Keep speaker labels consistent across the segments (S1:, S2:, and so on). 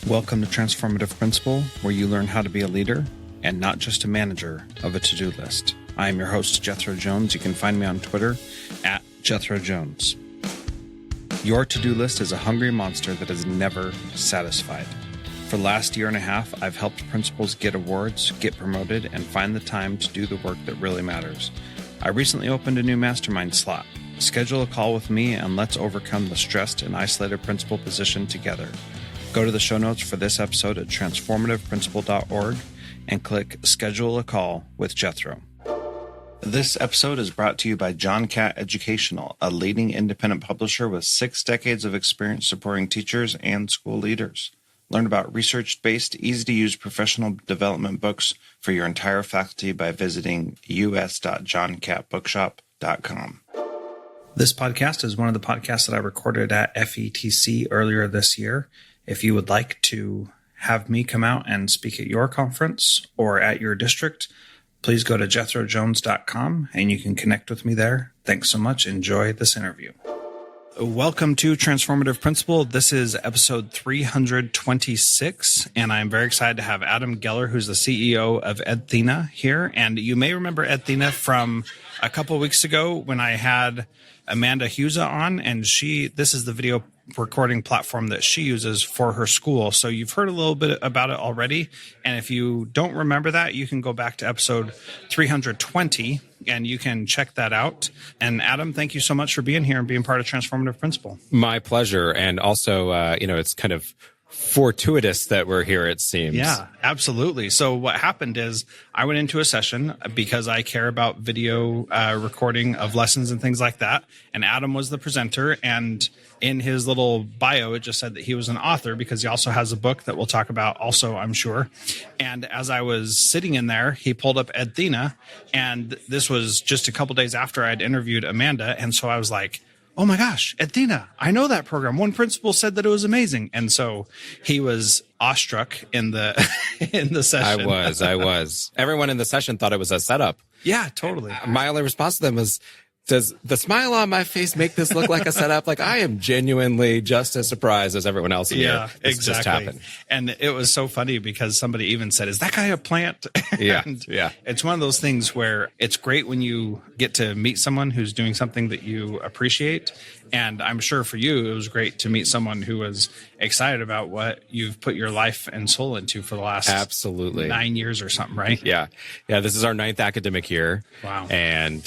S1: Welcome to Transformative Principal, where you learn how to be a leader and not just a manager of a to-do list. I am your host, Jethro Jones. You can find me on Twitter at Jethro Jones. Your to-do list is a hungry monster that is never satisfied. For the last year and a half, I've helped principals get awards, get promoted, and find the time to do the work that really matters. I recently opened a new mastermind slot. Schedule a call with me and let's overcome the stressed and isolated principal position together. Go to the show notes for this episode at transformativeprincipal.org and click Schedule a Call with Jethro. This episode is brought to you by John Catt Educational, a leading independent publisher with 6 decades of experience supporting teachers and school leaders. Learn about research-based, easy-to-use professional development books for your entire faculty by visiting us.johncattbookshop.com. This podcast is one of the podcasts that I recorded at FETC earlier this year. If you would like to have me come out and speak at your conference or at your district, please go to jethrojones.com and you can connect with me there. Thanks so much. Enjoy this interview. Welcome to Transformative Principal. This is episode 326, and I'm very excited to have Adam Geller, who's the CEO of Edthena, here. And you may remember Edthena from a couple of weeks ago when I had Amanda Husa on, and this is the video recording platform that she uses for her school. So you've heard a little bit about it already. And if you don't remember that, you can go back to episode 320 and you can check that out. And Adam, thank you so much for being here and being part of Transformative Principal.
S2: My pleasure. And also, it's kind of fortuitous that we're here, it seems.
S1: Yeah, absolutely. So what happened is I went into a session because I care about video recording of lessons and things like that. And Adam was the presenter. And in his little bio, it just said that he was an author because he also has a book that we'll talk about also, I'm sure. And as I was sitting in there, he pulled up Edthena. And this was just a couple days after I'd interviewed Amanda. And so I was like, oh my gosh, Edthena, I know that program. One principal said that it was amazing. And so he was awestruck in the in the session.
S2: I was. Everyone in the session thought it was a setup.
S1: Yeah, totally.
S2: My only response to them was, does the smile on my face make this look like a setup? Like, I am genuinely just as surprised as everyone else here.
S1: Yeah,
S2: This
S1: exactly.
S2: just happened.
S1: And it was so funny because somebody even said, is that guy a plant?
S2: Yeah,
S1: yeah. It's one of those things where it's great when you get to meet someone who's doing something that you appreciate. And I'm sure for you, it was great to meet someone who was excited about what you've put your life and soul into for the last
S2: Absolutely
S1: 9 years or something, right?
S2: Yeah. This is our 9th academic year.
S1: Wow.
S2: And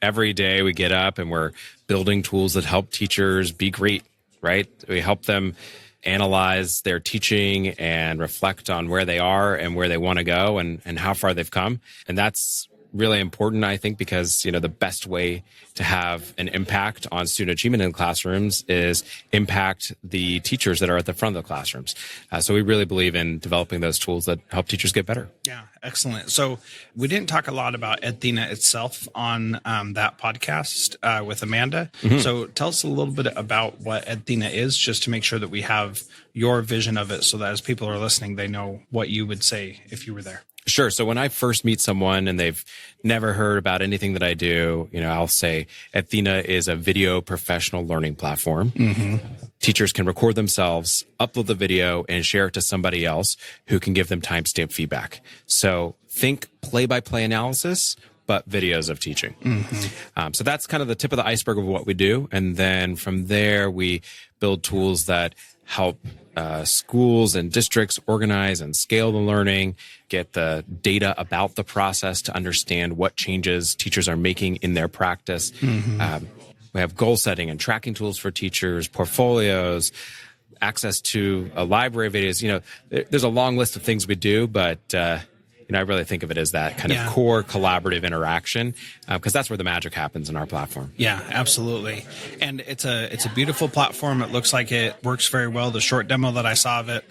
S2: every day we get up and we're building tools that help teachers be great, right? We help them analyze their teaching and reflect on where they are and where they want to go and how far they've come. And that's really important, I think, because, the best way to have an impact on student achievement in classrooms is impact the teachers that are at the front of the classrooms. So we really believe in developing those tools that help teachers get better.
S1: Yeah, excellent. So we didn't talk a lot about Edthena itself on that podcast with Amanda. Mm-hmm. So tell us a little bit about what Edthena is, just to make sure that we have your vision of it so that as people are listening, they know what you would say if you were there.
S2: Sure. So when I first meet someone and they've never heard about anything that I do, I'll say Edthena is a video professional learning platform. Mm-hmm. Teachers can record themselves, upload the video, and share it to somebody else who can give them timestamp feedback. So think play-by-play analysis, but videos of teaching. Mm-hmm. So that's kind of the tip of the iceberg of what we do. And then from there, we build tools that help schools and districts organize and scale the learning, get the data about the process to understand what changes teachers are making in their practice. Mm-hmm. We have goal setting and tracking tools for teachers, portfolios, access to a library of videos. There's a long list of things we do, but I really think of it as that kind of core collaborative interaction, because that's where the magic happens in our platform.
S1: Yeah, absolutely. And it's a beautiful platform. It looks like it works very well. The short demo that I saw of it,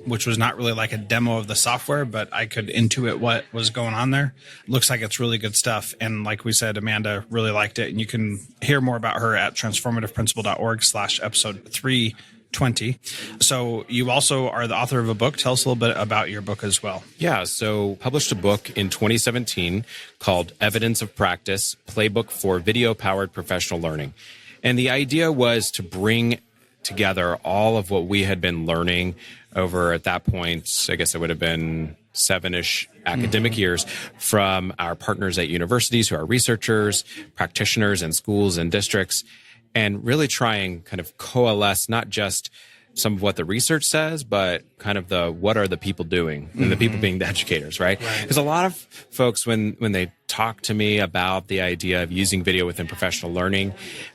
S1: which was not really like a demo of the software, but I could intuit what was going on there. Looks like it's really good stuff. And like we said, Amanda really liked it. And you can hear more about her at transformativeprincipal.org/episode 320. So you also are the author of a book. Tell us a little bit about your book as well.
S2: Yeah, so published a book in 2017 called Evidence of Practice, Playbook for Video-Powered Professional Learning. And the idea was to bring together all of what we had been learning over, at that point, I guess it would have been 7-ish academic years, from our partners at universities who are researchers, practitioners in schools and districts, and really try and kind of coalesce not just some of what the research says, but kind of what are the people doing, and the people being the educators, right? Because a lot of folks, when they talk to me about the idea of using video within professional learning,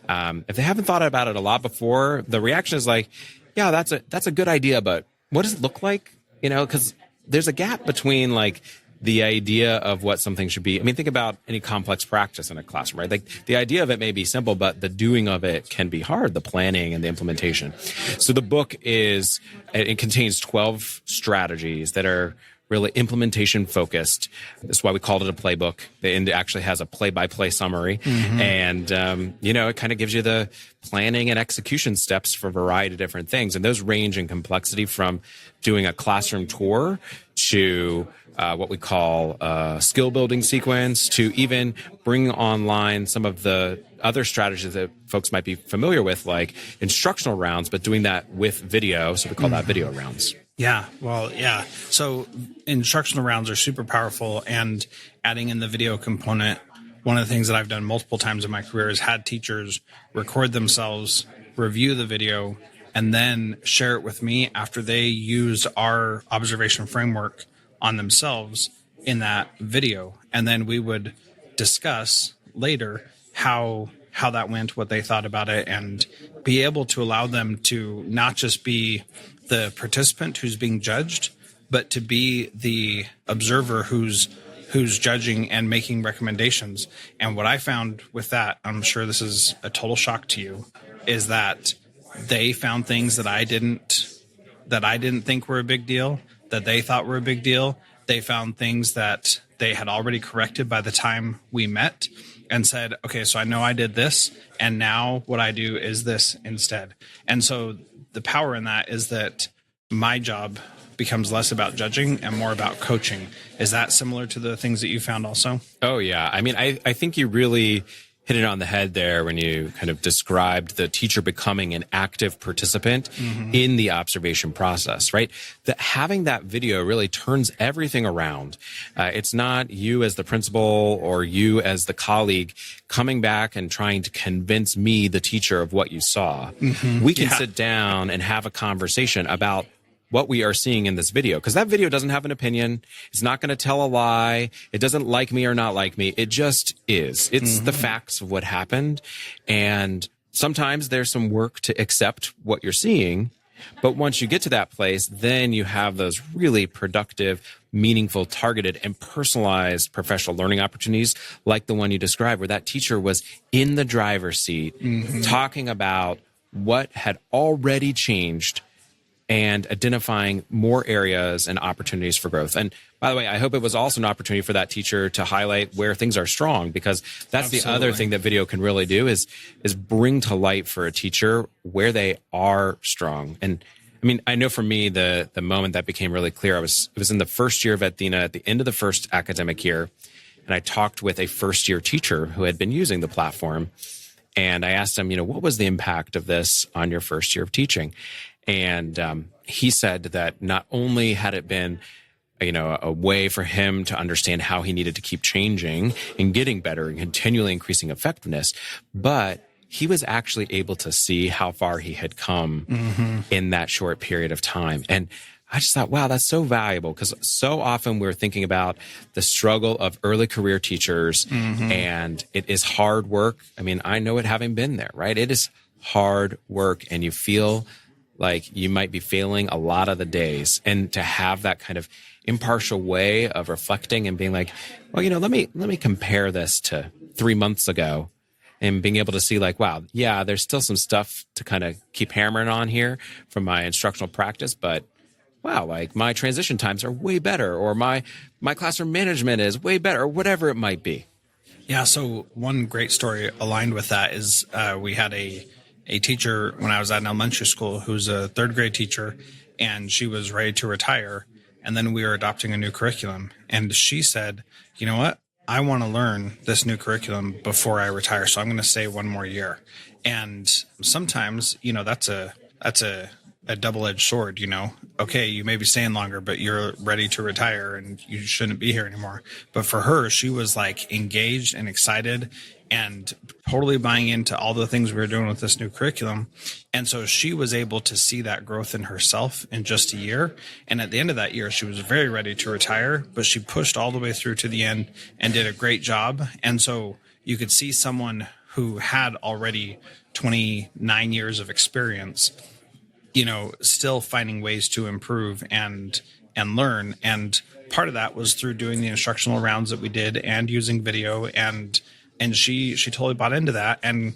S2: if they haven't thought about it a lot before, the reaction is like, yeah, that's a good idea, but what does it look like? Because there's a gap between like the idea of what something should be. I mean, think about any complex practice in a classroom, right? Like the idea of it may be simple, but the doing of it can be hard, the planning and the implementation. So the book it contains 12 strategies that are really implementation focused. That's why we called it a playbook. It actually has a play-by-play summary. And, it kind of gives you the planning and execution steps for a variety of different things. And those range in complexity from doing a classroom tour to what we call a skill building sequence, to even bring online some of the other strategies that folks might be familiar with, like instructional rounds, but doing that with video. So we call that video rounds.
S1: Yeah. Well, yeah. So instructional rounds are super powerful, and adding in the video component, one of the things that I've done multiple times in my career is had teachers record themselves, review the video, and then share it with me after they used our observation framework on themselves in that video. And then we would discuss later how that went, what they thought about it, and be able to allow them to not just be the participant who's being judged, but to be the observer who's judging and making recommendations. And what I found with that, I'm sure this is a total shock to you, is that they found things that I didn't think were a big deal, that they thought were a big deal. They found things that they had already corrected by the time we met, and said, okay, so I know I did this, and now what I do is this instead. And so the power in that is that my job becomes less about judging and more about coaching. Is that similar to the things that you found also?
S2: Oh, yeah. I mean, I think you really hit it on the head there when you kind of described the teacher becoming an active participant in the observation process, right? That having that video really turns everything around. It's not you as the principal or you as the colleague coming back and trying to convince me, the teacher, of what you saw. We can sit down and have a conversation about what we are seeing in this video, because that video doesn't have an opinion. It's not going to tell a lie. It doesn't like me or not like me. It just is. It's the facts of what happened. And sometimes there's some work to accept what you're seeing. But once you get to that place, then you have those really productive, meaningful, targeted, and personalized professional learning opportunities like the one you described, where that teacher was in the driver's seat talking about what had already changed and identifying more areas and opportunities for growth. And by the way, I hope it was also an opportunity for that teacher to highlight where things are strong, because that's the other thing that video can really do is bring to light for a teacher where they are strong. And I mean, I know for me, the moment that became really clear, it was in the first year of Edthena, at the end of the first academic year, and I talked with a first year teacher who had been using the platform. And I asked him, what was the impact of this on your first year of teaching? And he said that not only had it been, a way for him to understand how he needed to keep changing and getting better and continually increasing effectiveness, but he was actually able to see how far he had come in that short period of time. And I just thought, wow, that's so valuable, because so often we're thinking about the struggle of early career teachers, and it is hard work. I mean, I know it having been there, right? It is hard work, and you feel like you might be failing a lot of the days. And to have that kind of impartial way of reflecting and being like, well, let me compare this to 3 months ago, and being able to see like, wow, yeah, there's still some stuff to kind of keep hammering on here from my instructional practice, but wow, like my transition times are way better, or my classroom management is way better, or whatever it might be.
S1: Yeah. So one great story aligned with that is we had a teacher when I was at an elementary school who's a third grade teacher, and she was ready to retire. And then we were adopting a new curriculum. And she said, you know what? I want to learn this new curriculum before I retire. So I'm going to stay one more year. And sometimes, that's that's a double-edged sword, you know. Okay, you may be staying longer, but you're ready to retire and you shouldn't be here anymore. But for her, she was like engaged and excited and totally buying into all the things we were doing with this new curriculum. And so she was able to see that growth in herself in just a year. And at the end of that year, she was very ready to retire, but she pushed all the way through to the end and did a great job. And so you could see someone who had already 29 years of experience, you know, still finding ways to improve and learn. And part of that was through doing the instructional rounds that we did and using video. And she totally bought into that and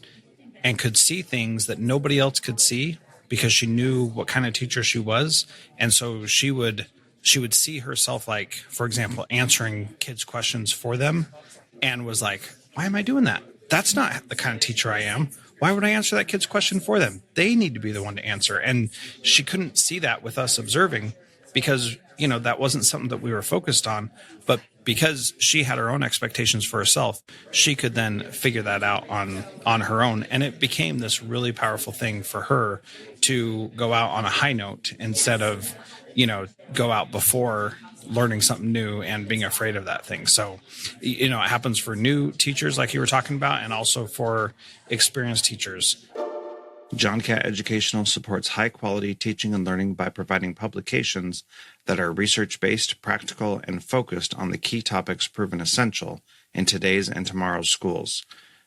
S1: could see things that nobody else could see because she knew what kind of teacher she was. And so she would see herself, like, for example, answering kids' questions for them and was like, why am I doing that? That's not the kind of teacher I am. Why would I answer that kid's question for them? They need to be the one to answer. And she couldn't see that with us observing because, you know, that wasn't something that we were focused on. But because she had her own expectations for herself, she could then figure that out on her own. And it became this really powerful thing for her to go out on a high note instead of, you know, go out before learning something new and being afraid of that thing. So, you know, it happens for new teachers like you were talking about and also for experienced teachers.
S3: John Catt Educational supports high-quality teaching and learning by providing publications that are research-based, practical, and focused on the key topics proven essential in today's and tomorrow's schools.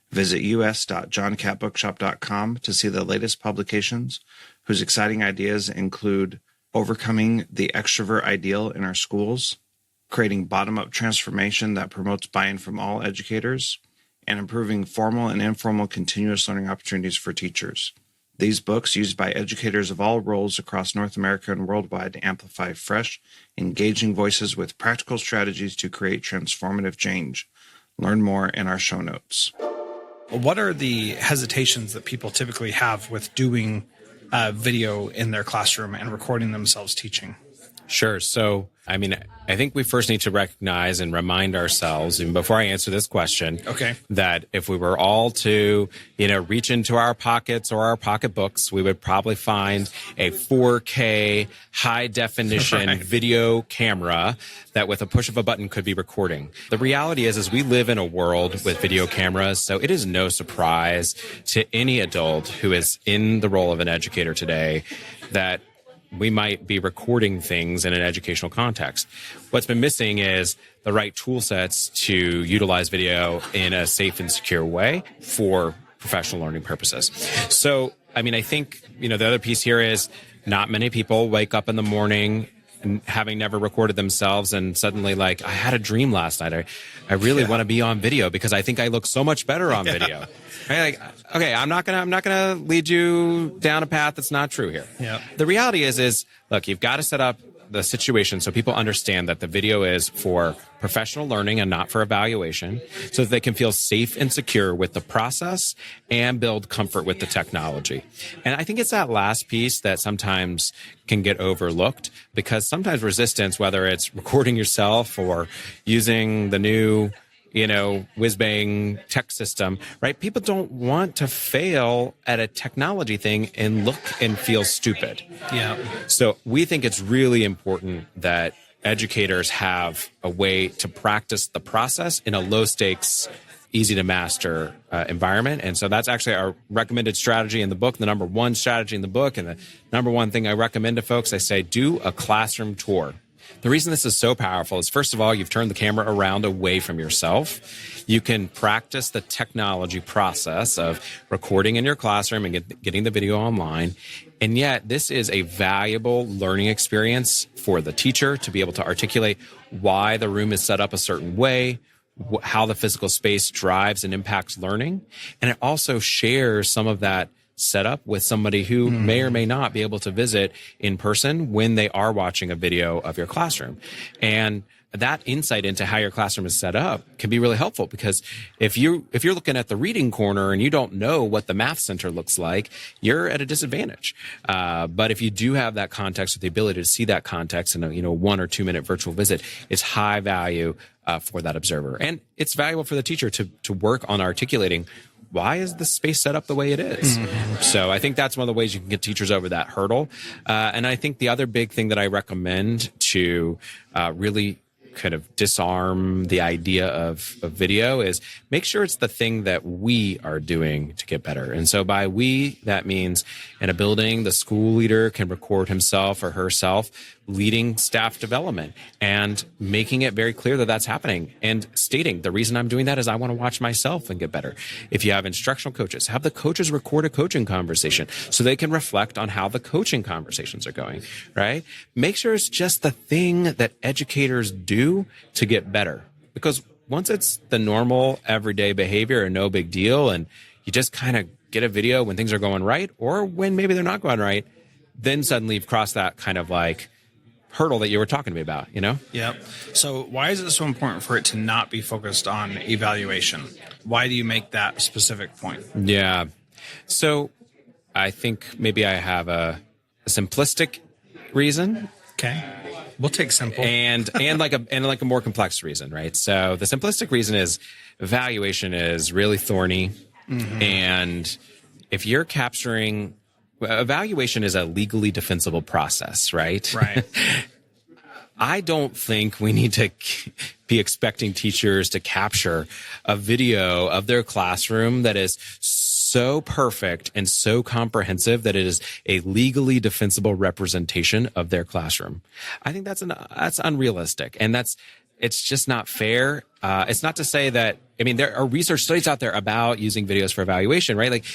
S3: Visit us.johncattbookshop.com to see the latest publications, whose exciting ideas include overcoming the extrovert ideal in our schools, creating bottom-up transformation that promotes buy-in from all educators, and improving formal and informal continuous learning opportunities for teachers. These books, used by educators of all roles across North America and worldwide, amplify fresh, engaging voices with practical strategies to create transformative change. Learn more in our show notes.
S1: What are the hesitations that people typically have with doing video in their classroom and recording themselves teaching?
S2: Sure. So, I mean, I think we first need to recognize and remind ourselves, even before I answer this question, that if we were all to, you know, reach into our pockets or our pocketbooks, we would probably find a 4K high definition video camera that with a push of a button could be recording. The reality is we live in a world with video cameras, so it is no surprise to any adult who is in the role of an educator today that we might be recording things in an educational context. What's been missing is the right tool sets to utilize video in a safe and secure way for professional learning purposes. So, I mean, I think, you know, the other piece here is not many people wake up in the morning and having never recorded themselves and suddenly like, I had a dream last night. I really want to be on video because I think I look so much better on video. Right? Like, okay, I'm not gonna lead you down a path that's not true here.
S1: Yeah.
S2: The reality is look, you've got to set up the situation so people understand that the video is for professional learning and not for evaluation, so that they can feel safe and secure with the process and build comfort with the technology. And I think it's that last piece that sometimes can get overlooked because sometimes resistance, whether it's recording yourself or using the new, you know, whiz-bang tech system, right? People don't want to fail at a technology thing and look and feel stupid.
S1: Yeah.
S2: So we think it's really important that educators have a way to practice the process in a low-stakes, easy-to-master environment. And so that's actually our recommended strategy in the book, the number one strategy in the book. And the number one thing I recommend to folks, I say, do a classroom tour. The reason this is so powerful is, first of all, you've turned the camera around away from yourself. You can practice the technology process of recording in your classroom and getting the video online. And yet, this is a valuable learning experience for the teacher to be able to articulate why the room is set up a certain way, how the physical space drives and impacts learning. And it also shares some of that setup with somebody who may or may not be able to visit in person when they are watching a video of your classroom. And that insight into how your classroom is set up can be really helpful because if you're looking at the reading corner and you don't know what the math center looks like, you're at a disadvantage. But if you do have that context with the ability to see that context in a 1 or 2 minute virtual visit, it's high value for that observer. And it's valuable for the teacher to work on articulating why is the space set up the way it is? So I think that's one of the ways you can get teachers over that hurdle. And I think the other big thing that I recommend to really kind of disarm the idea of video is make sure it's the thing that we are doing to get better. And so by we, that means in a building, the school leader can record himself or herself leading staff development and making it very clear that that's happening and stating the reason I'm doing that is I want to watch myself and get better. If you have instructional coaches, have the coaches record a coaching conversation so they can reflect on how the coaching conversations are going, right? Make sure it's just the thing that educators do to get better, because once it's the normal everyday behavior and no big deal, and you just kind of get a video when things are going right or when maybe they're not going right, then suddenly you've crossed that kind of like hurdle that you were talking to me about, you know?
S1: Yep. So why is it so important for it to not be focused on evaluation? Why do you make that specific point?
S2: Yeah. So I think maybe I have a simplistic reason.
S1: Okay. We'll take simple.
S2: And like a more complex reason, right? So the simplistic reason is evaluation is really thorny. And if you're capturing evaluation is a legally defensible process, right?
S1: Right.
S2: I don't think we need to be expecting teachers to capture a video of their classroom that is so perfect and so comprehensive that it is a legally defensible representation of their classroom. I think that's unrealistic, and it's just not fair. It's not to say that, I mean, there are research studies out there about using videos for evaluation, right? Like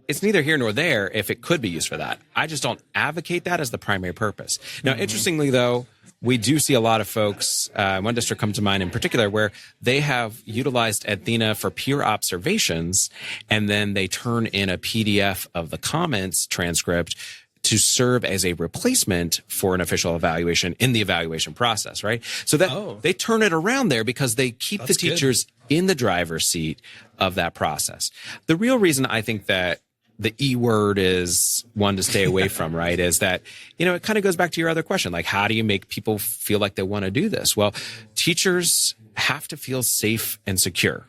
S2: it's neither here nor there if it could be used for that. I just don't advocate that as the primary purpose. Now, interestingly, though, we do see a lot of folks, one district comes to mind in particular, where they have utilized Edthena for peer observations, and then they turn in a PDF of the comments transcript to serve as a replacement for an official evaluation in the evaluation process, right? So that they turn it around there because they keep the teachers in the driver's seat of that process. The real reason I think that the E word is one to stay away from, right? Is that, it kind of goes back to your other question. Like, how do you make people feel like they want to do this? Well, teachers have to feel safe and secure,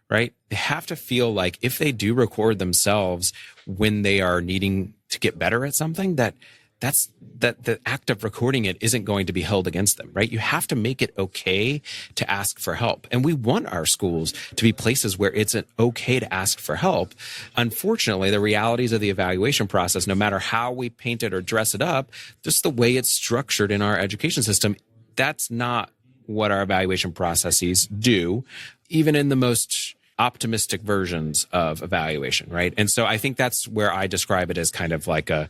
S2: right? They have to feel like if they do record themselves when they are needing to get better at something, that the act of recording it isn't going to be held against them, right? You have to make it okay to ask for help. And we want our schools to be places where it's okay to ask for help. Unfortunately, the realities of the evaluation process, no matter how we paint it or dress it up, just the way it's structured in our education system, that's not what our evaluation processes do, even in the most optimistic versions of evaluation, right? And so I think that's where I describe it as kind of like a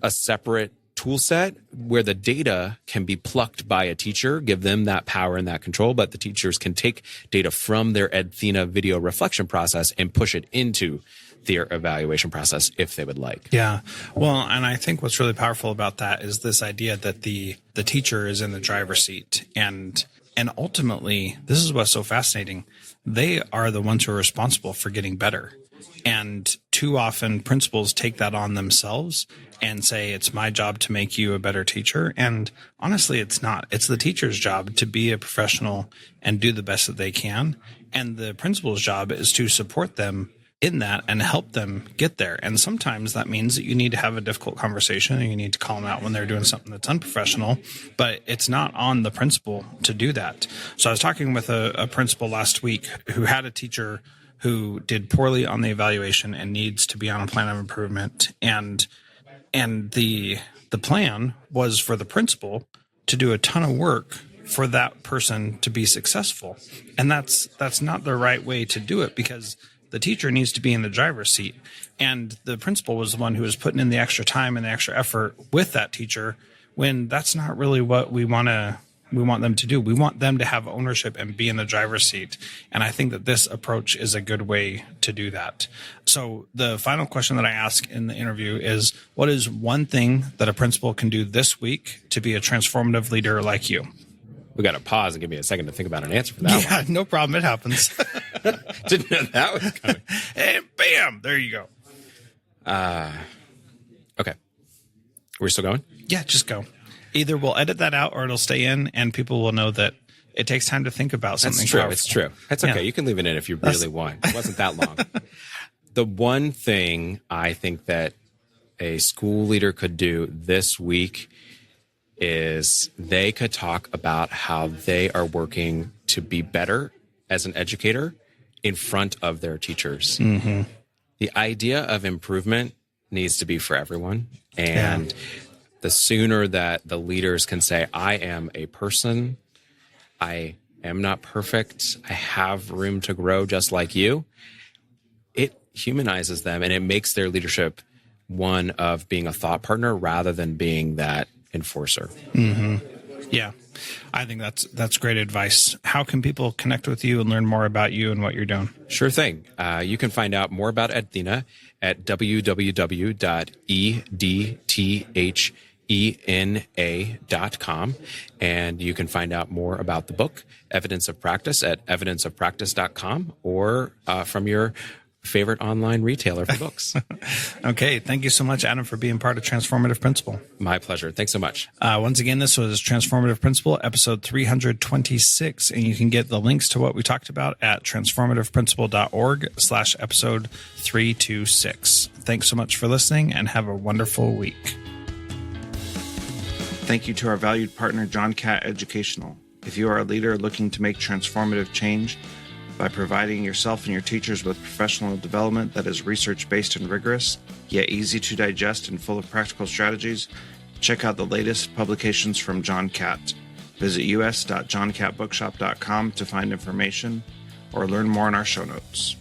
S2: separate tool set where the data can be plucked by a teacher, give them that power and that control, but the teachers can take data from their Edthena video reflection process and push it into their evaluation process if they would like.
S1: Yeah. Well, and I think what's really powerful about that is this idea that the teacher is in the driver's seat, and ultimately, this is what's so fascinating. They are the ones who are responsible for getting better. And too often principals take that on themselves and say, it's my job to make you a better teacher. And honestly, it's not. It's the teacher's job to be a professional and do the best that they can. And the principal's job is to support them in that and help them get there. And sometimes that means that you need to have a difficult conversation and you need to call them out when they're doing something that's unprofessional, but it's not on the principal to do that. So I was talking with a principal last week who had a teacher who did poorly on the evaluation and needs to be on a plan of improvement. And the plan was for the principal to do a ton of work for that person to be successful. And that's not the right way to do it, because the teacher needs to be in the driver's seat. And the principal was the one who was putting in the extra time and the extra effort with that teacher, when that's not really what we want them to do. We want them to have ownership and be in the driver's seat. And I think that this approach is a good way to do that. So the final question that I ask in the interview is, what is one thing that a principal can do this week to be a transformative leader like you?
S2: We got to pause and give me a second to think about an answer for that one.
S1: Yeah, no problem. It happens.
S2: Didn't know that was coming.
S1: And bam, there you go.
S2: Okay. We're still going?
S1: Yeah, just go. Either we'll edit that out or it'll stay in and people will know that it takes time to think about something.
S2: That's true.
S1: powerful.
S2: It's true. That's okay.
S1: Yeah.
S2: You can leave it in if you really want. It wasn't that long. The one thing I think that a school leader could do this week is they could talk about how they are working to be better as an educator in front of their teachers.
S1: Mm-hmm.
S2: The idea of improvement needs to be for everyone. And the sooner that the leaders can say, I am a person, I am not perfect, I have room to grow just like you, it humanizes them and it makes their leadership one of being a thought partner rather than being that enforcer.
S1: Mm-hmm. Yeah, I think that's great advice. How can people connect with you and learn more about you and what you're doing?
S2: Sure thing. You can find out more about Edthena at www.edthena.com. And you can find out more about the book, Evidence of Practice, at evidenceofpractice.com or from your favorite online retailer for books.
S1: Okay. Thank you so much, Adam, for being part of Transformative Principal.
S2: My pleasure. Thanks so much.
S1: Once again, this was Transformative Principal, episode 326, and you can get the links to what we talked about at transformativeprincipal.org/episode 326. Thanks so much for listening and have a wonderful week.
S3: Thank you to our valued partner, John Catt Educational. If you are a leader looking to make transformative change by providing yourself and your teachers with professional development that is research-based and rigorous, yet easy to digest and full of practical strategies, check out the latest publications from John Catt. Visit us.johncattbookshop.com to find information or learn more in our show notes.